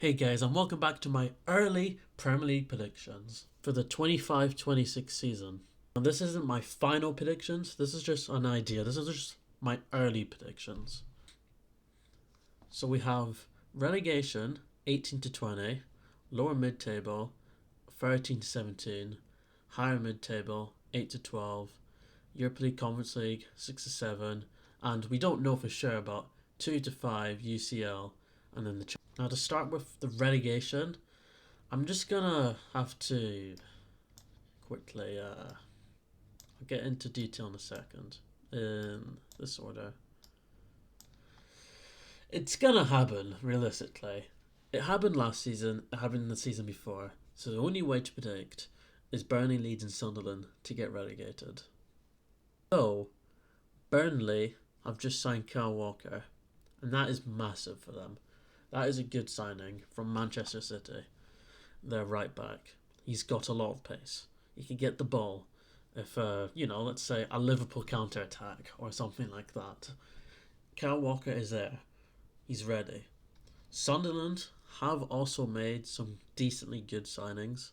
Hey guys, and welcome back to my early Premier League predictions for the 25-26 season. And this isn't my final predictions, this is just an idea. This is just my early predictions. So we have relegation 18 to 20, lower mid table 13 to 17, higher mid table 8 to 12, Europa League Conference League 6 to 7, and we don't know for sure, but 2 to 5 UCL, and then the. Now, to start with the relegation, I'm just gonna have to quickly. I'll get into detail in a second. In this order, it's gonna happen realistically. It happened last season. It happened the season before. So the only way to predict is Burnley, Leeds, and Sunderland to get relegated. So Burnley have just signed Kyle Walker, and that is massive for them. That is a good signing from Manchester City. Their right back. He's got a lot of pace. He can get the ball if, let's say a Liverpool counter attack or something like that. Kyle Walker is there. He's ready. Sunderland have also made some decently good signings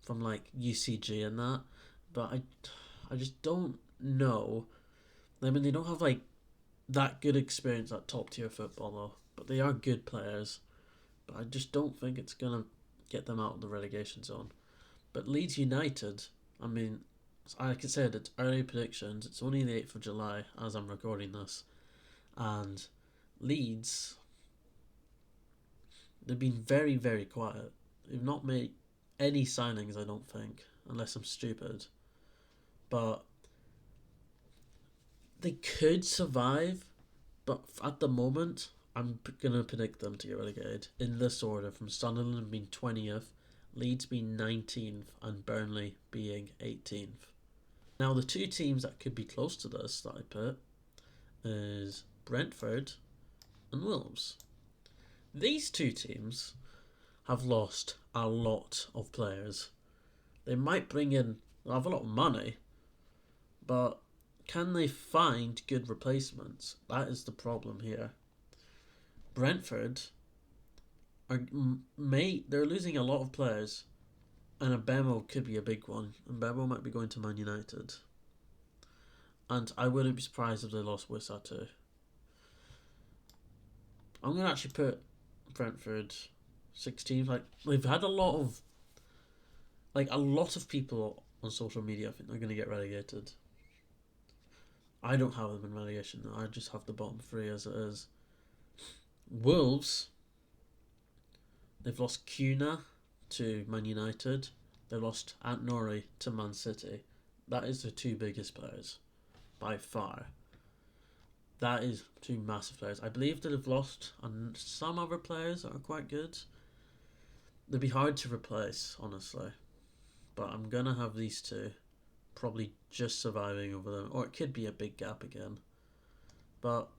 from like UCG and that, but I just don't know. I mean, they don't have like that good experience at top tier football though, but they are good players. But I just don't think it's gonna get them out of the relegation zone. But Leeds United, I mean, like I said, it's early predictions. It's only the 8th of July as I'm recording this. And Leeds, they've been very, very quiet. They've not made any signings, I don't think, unless I'm stupid. But they could survive, but at the moment, I'm going to predict them to get relegated in this order, from Sunderland being 20th, Leeds being 19th, and Burnley being 18th. Now, the two teams that could be close to this that I put is Brentford and Wolves. These two teams have lost a lot of players. They might have a lot of money, but can they find good replacements? That is the problem here. Brentford they're losing a lot of players, and Mbemo could be a big one. Mbemo might be going to Man United, and I wouldn't be surprised if they lost Wissa too. I'm gonna actually put Brentford 16th. Like, they've had a lot of people on social media. I think they're gonna get relegated. I don't have them in relegation. I just have the bottom three as it is. Wolves, they've lost Cunha to Man United. They lost Ant-Nouri to Man City. That is the two biggest players by far. That is two massive players. I believe that they've lost some other players that are quite good. They'd be hard to replace, honestly. But I'm going to have these two probably just surviving over them. Or it could be a big gap again. But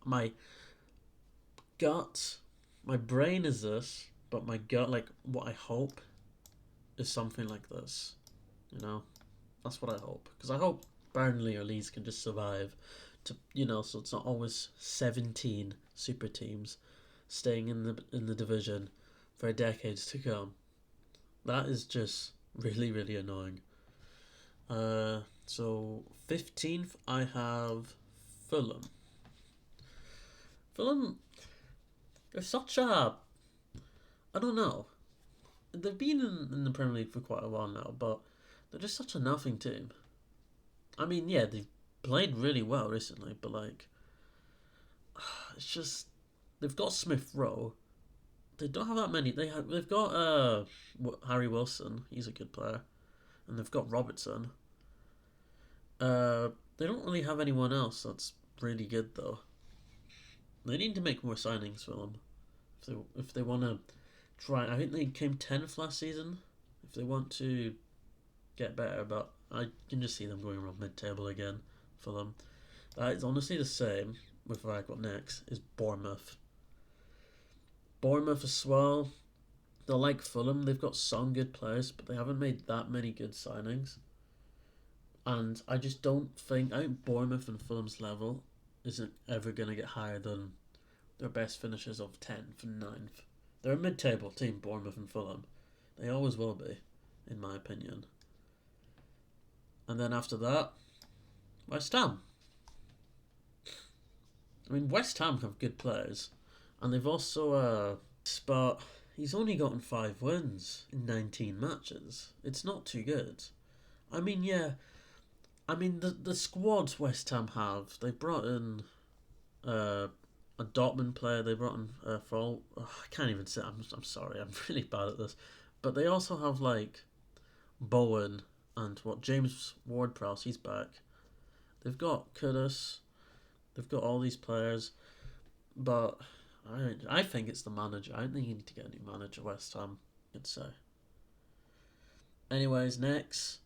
my gut, my brain is this, but my gut, like what I hope, is something like this. That's what I hope. Because I hope Burnley or Leeds can just survive so it's not always 17 super teams staying in the division for decades to come. That is just really, really annoying. So 15th I have Fulham. Fulham, they're such a, I don't know. They've been in the Premier League for quite a while now, but they're just such a nothing team. I mean, yeah, they've played really well recently, but like, it's just they've got Smith Rowe. They don't have that many. They've got Harry Wilson. He's a good player, and they've got Robertson. They don't really have anyone else that's really good though. They need to make more signings for them if they want to try. I think they came 10th last season. If they want to get better, but I can just see them going around mid-table again for them. It's honestly the same with what I got next is Bournemouth. Bournemouth as well. They're like Fulham. They've got some good players, but they haven't made that many good signings. And I just don't think. I think Bournemouth and Fulham's level isn't ever going to get higher than their best finishes of 10th and 9th. They're a mid-table team, Bournemouth and Fulham. They always will be, in my opinion. And then after that, West Ham. I mean, West Ham have good players, and they've also but he's only gotten 5 wins in 19 matches. It's not too good. I mean, yeah. I mean, the squad West Ham have, they brought in a Dortmund player. They brought in I can't even say. I'm sorry. I'm really bad at this. But they also have like Bowen and James Ward-Prowse. He's back. They've got Kudus. They've got all these players, but I think it's the manager. I don't think you need to get a new manager, West Ham, I'd say. Anyways, next,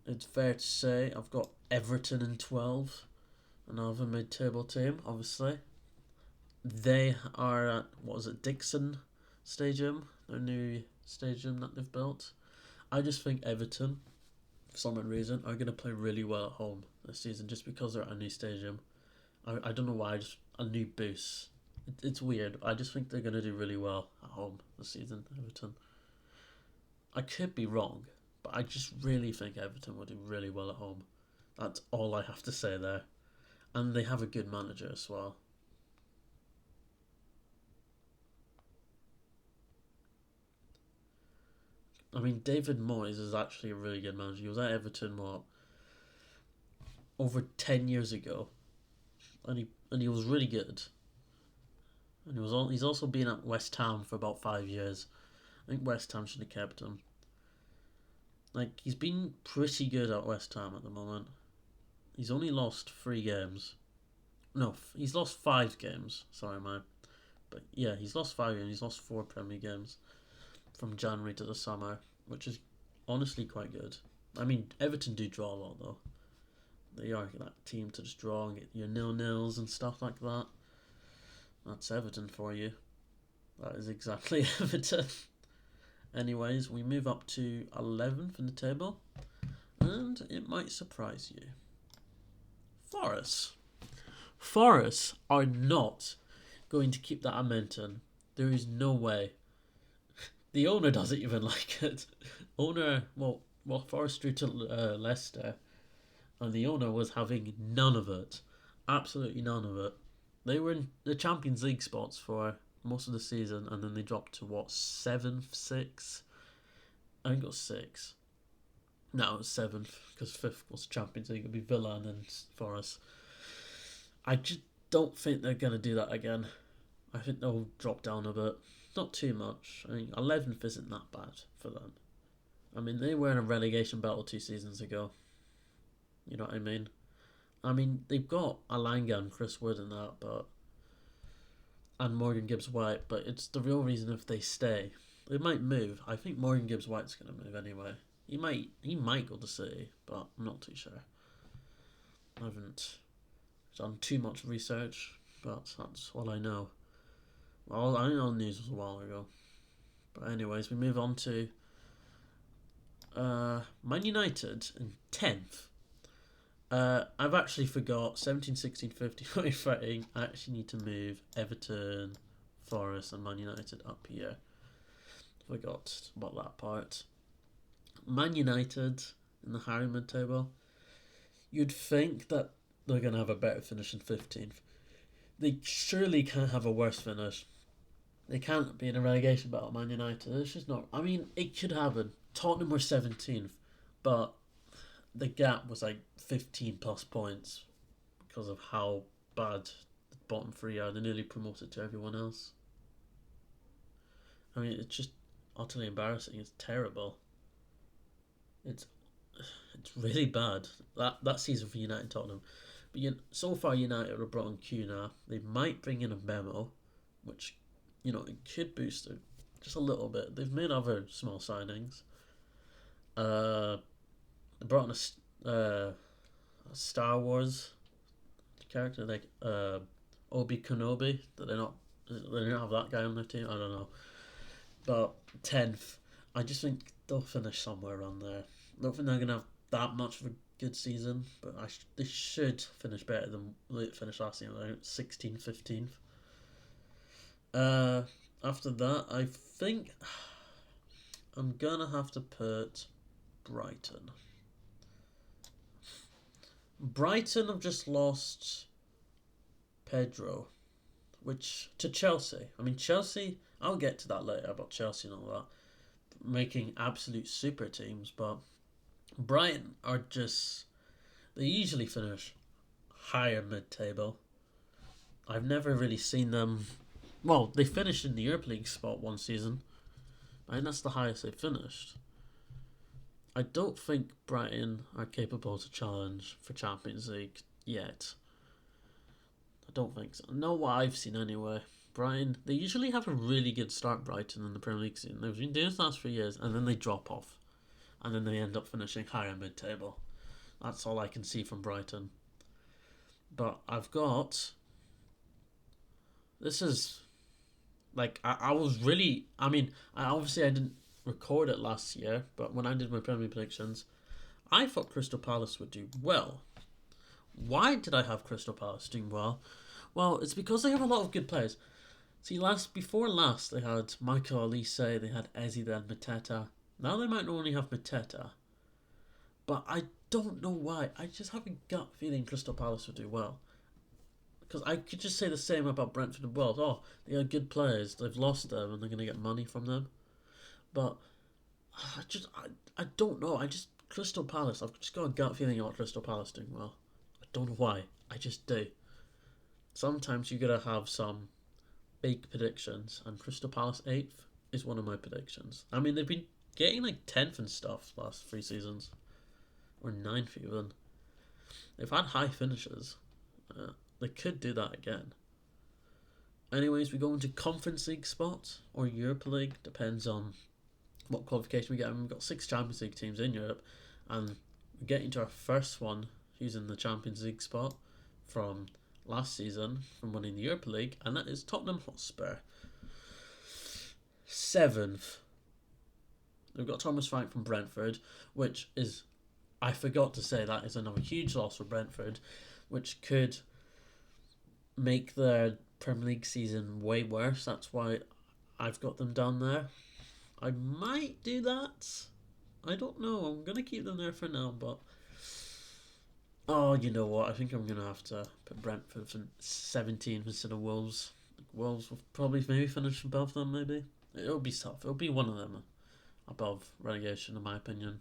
it's fair to say I've got Everton in 12, another mid-table team, obviously. They are at, Dixon Stadium, their new stadium that they've built. I just think Everton, for some reason, are going to play really well at home this season just because they're at a new stadium. I don't know why, just a new boost. It's weird. I just think they're going to do really well at home this season, Everton. I could be wrong, but I just really think Everton will do really well at home. That's all I have to say there. And they have a good manager as well. I mean, David Moyes is actually a really good manager. He was at Everton, over 10 years ago. And he was really good. And he's also been at West Ham for about 5 years. I think West Ham should have kept him. Like, he's been pretty good at West Ham at the moment. He's only lost 3 games. No, he's lost 5 games. Sorry, man. But yeah, he's lost 5 games. He's lost 4 Premier games from January to the summer, which is honestly quite good. I mean, Everton do draw a lot, though. They are that team to just draw and get your 0-0s and stuff like that. That's Everton for you. That is exactly Everton. Anyways, we move up to 11th in the table, and it might surprise you. Forest. Forest are not going to keep that momentum. There is no way. The owner doesn't even like it. Forest drew to Leicester, and the owner was having none of it. Absolutely none of it. They were in the Champions League spots for most of the season, and then they dropped to 7th, 6th? I think it was 6th. No, it was 7th, because 5th was Champions League. It would be Villa and then Forest. I just don't think they're going to do that again. I think they'll drop down a bit. Not too much. I mean, 11th isn't that bad for them. I mean, they were in a relegation battle 2 seasons ago. You know what I mean? I mean, they've got Alanga and Chris Wood and that, and Morgan Gibbs-White, but it's the real reason if they stay. They might move. I think Morgan Gibbs-White's going to move anyway. He might go to City, but I'm not too sure. I haven't done too much research, but that's all I know. Well, I know the news was a while ago. But anyways, we move on to Man United in 10th. I've actually forgot 17, 16, 15, 20. I actually need to move Everton, Forest, and Man United up here. Forgot about that part. Man United in the Harryman table. You'd think that they're going to have a better finish in 15th. They surely can't have a worse finish. They can't be in a relegation battle, Man United. It's just not. I mean, it could happen. Tottenham were 17th, but the gap was like 15 plus points because of how bad the bottom 3 are. They're nearly promoted to everyone else. I mean, it's just utterly embarrassing. It's terrible. It's really bad. That season for United and Tottenham. But so far, United have brought in Kuna. They might bring in a Memo, which, it could boost it just a little bit. They've made other small signings. They brought in a Star Wars character like Obi Kenobi. They don't have that guy on their team. I don't know. But 10th, I just think they'll finish somewhere around there. I don't think they're gonna have that much of a good season, but they should finish better than they finished last season. Like 16th, 15th. After that, I think I'm gonna have to put Brighton. Brighton have just lost Pedro, which to Chelsea. I mean, Chelsea. I'll get to that later about Chelsea and all that, making absolute super teams. But Brighton are just. They usually finish higher mid-table. I've never really seen them. Well, they finished in the Europa League spot one season. I think that's the highest they've finished. I don't think Brighton are capable to challenge for Champions League yet. I don't think so. Not what I've seen anyway. Brighton, they usually have a really good start, Brighton, in the Premier League season. They've been doing this the last 3 years, and then they drop off. And then they end up finishing higher mid-table. That's all I can see from Brighton. But I've got... This is... Like, I was really... I mean, I didn't record it last year, but when I did my Premier predictions, I thought Crystal Palace would do well. Why did I have Crystal Palace doing well? Well, it's because they have a lot of good players. See, before last, they had Michael Olise, they had Eze, then Mateta. Now they might only have Mateta. But I don't know why. I just have a gut feeling Crystal Palace would do well. Because I could just say the same about Brentford and Wolves. Oh, they are good players. They've lost them and they're going to get money from them. But I don't know. Crystal Palace, I've just got a gut feeling about Crystal Palace doing well. I don't know why. I just do. Sometimes you got to have some big predictions, and Crystal Palace 8th is one of my predictions. I mean, they've been getting like 10th and stuff last 3 seasons. Or 9th even. They've had high finishes. They could do that again. Anyways, we go into Conference League spot or Europa League. Depends on what qualification we get. I mean, we've got 6 Champions League teams in Europe, and we're getting to our first one who's in the Champions League spot from last season, from winning the Europa League, and that is Tottenham Hotspur. 7th. We've got Thomas Frank from Brentford, which is, I forgot to say, that is another huge loss for Brentford, which could make their Premier League season way worse. That's why I've got them down there. I might do that. I don't know. I'm going to keep them there for now, but... Oh, you know what? I think I'm going to have to put Brentford for 17 instead of Wolves. Wolves will probably maybe finish above them, maybe. It'll be tough. It'll be one of them above relegation, in my opinion.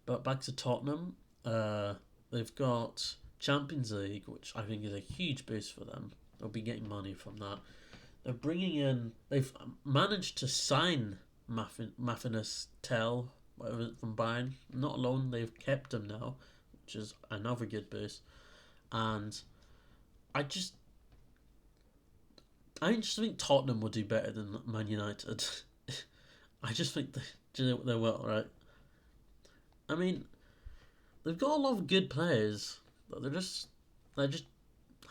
But back to Tottenham. They've got Champions League, which I think is a huge boost for them. They'll be getting money from that. They're bringing in... They've managed to sign Mafinas Tell, whatever, from Bayern. Not alone, they've kept him now, which is another good boost. And I just think Tottenham will do better than Man United. I just think they will, right? I mean, they've got a lot of good players, but they just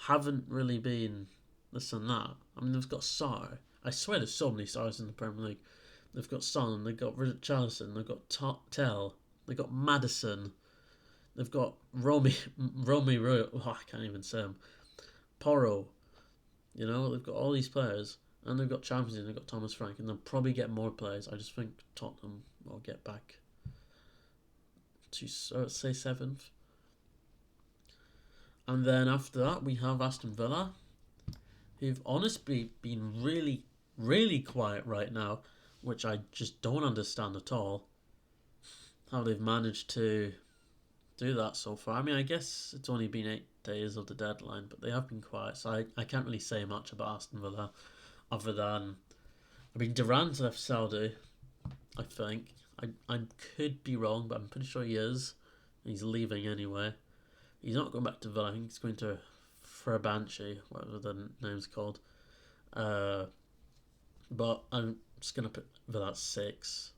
haven't really been this and that. I mean, they've got Sarr. I swear there's so many stars in the Premier League. They've got Son, they've got Richarlison, they've got Tell, they've got Maddison, they've got Romy Royal. Oh, I can't even say him. Porro. You know, they've got all these players, and they've got Champions League, they've got Thomas Frank, and they'll probably get more players. I just think Tottenham will get back to, say, 7th. And then after that, we have Aston Villa, who've honestly been really, really quiet right now, which I just don't understand at all. How they've managed to do that so far. I mean, I guess it's only been 8 days of the deadline, but they have been quiet, so I can't really say much about Aston Villa other than, I mean, Duran's left Saudi, I think. I could be wrong, but I'm pretty sure he is. He's leaving anyway. He's not going back to Villa. I think he's going to Fenerbahce, whatever the name's called. But I'm just going to put Villa at 6.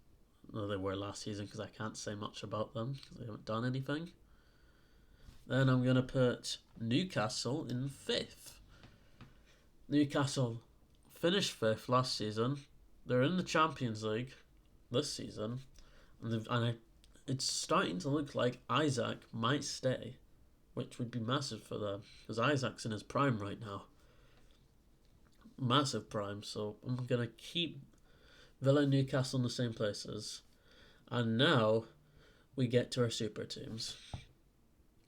No, they were last season because I can't say much about them because they haven't done anything. Then I'm going to put Newcastle in 5th. Newcastle finished 5th last season. They're in the Champions League this season. And it's starting to look like Isaac might stay, which would be massive for them because Isaac's in his prime right now. massive prime, so I'm going to keep Villa and Newcastle in the same places. And now we get to our super teams.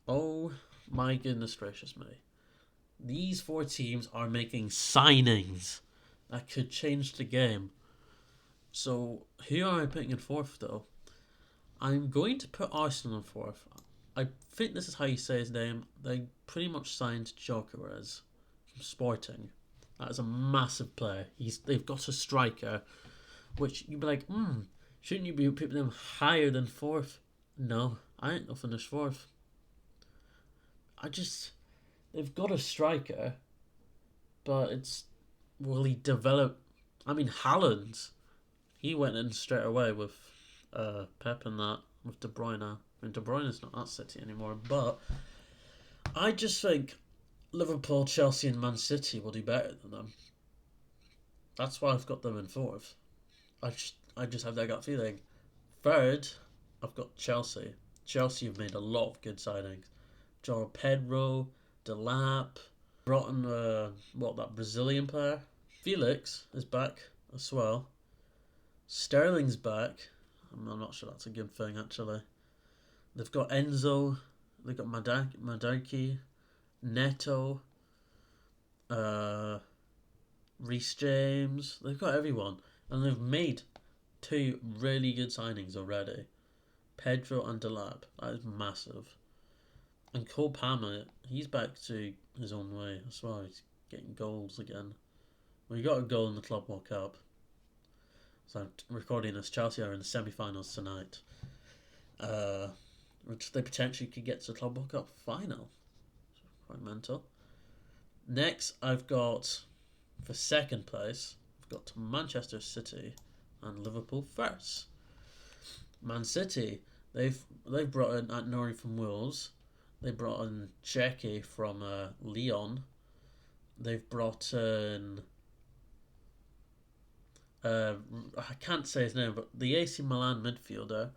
Oh my goodness gracious me. These four teams are making signings that could change the game. So who am I putting in fourth though? I'm going to put Arsenal in fourth. I think this is how you say his name. They pretty much signed Gyökeres from Sporting. That is a massive player. They've got a striker, which you'd be like, shouldn't you be putting them higher than fourth? No, I ain't gonna finish fourth. They've got a striker, but will he develop? I mean, Haaland, he went in straight away with Pep and that, with De Bruyne. I mean, De Bruyne's not at City anymore, but I just think Liverpool, Chelsea and Man City will do better than them. That's why I've got them in fourth. I just have that gut feeling. Third, I've got Chelsea. Chelsea have made a lot of good signings. João Pedro, Delap, brought in that Brazilian player. Felix is back as well. Sterling's back. I'm not sure that's a good thing actually. They've got Enzo. They've got Madaki, Neto, Reece James. They've got everyone, and they've made two really good signings already. Pedro and Delap. That is massive. And Cole Palmer, he's back to his own way as well. He's getting goals again. Well, he got a goal in the Club World Cup. So I'm recording this. Chelsea are in the semi-finals tonight, which they potentially could get to the Club World Cup final. Quite mental. Next, I've got, for second place, I've got Manchester City and Liverpool first. Man City, they've brought in Ant-Nouri from Wolves. They brought in Czeki from Lyon. They've brought in I can't say his name, but the AC Milan midfielder,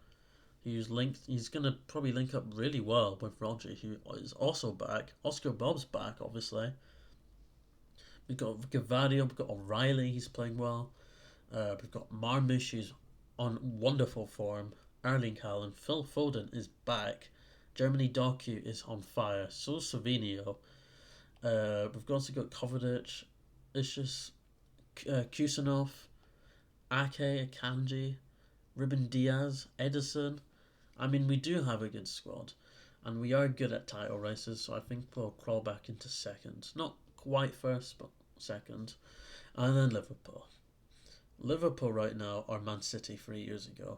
he's gonna probably link up really well with Rodri, who is also back. Oscar Bob's back, obviously. We've got Gavadio, we've got O'Reilly, he's playing well. We've got Marmoush, who's on wonderful form. Erling Haaland, Phil Foden is back. Germany Doku is on fire. So is Savinio. We've also got Kovacic. It's just Kusanov, Ake, Akanji, Ruben Diaz, Edison. I mean, we do have a good squad, and we are good at title races, so I think we'll crawl back into second. Not quite first, but second. And then Liverpool. Liverpool right now are Man City 3 years ago.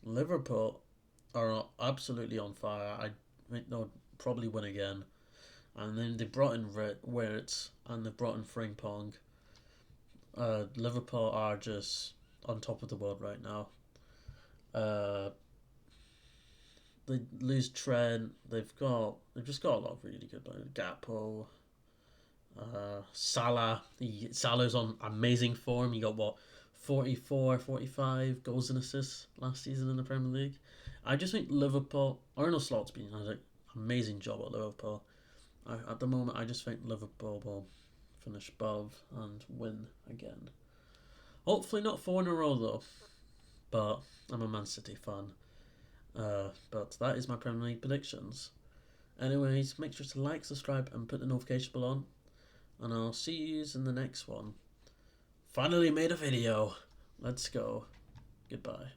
Liverpool are absolutely on fire. I think they'll probably win again. And then they brought in Wirtz and they brought in Frimpong. Liverpool are just on top of the world right now. They lose Trent. They've just got a lot of really good players. Gakpo, Salah. Salah's on amazing form. He got 44, 45 goals and assists last season in the Premier League. I just think Liverpool, Arnold Slot's been had an amazing job at Liverpool. At the moment, I just think Liverpool will finish above and win again. Hopefully not 4 in a row though, but I'm a Man City fan. But that is my Premier League predictions. Anyways, make sure to like, subscribe and put the notification bell on. And I'll see you in the next one. Finally made a video. Let's go. Goodbye.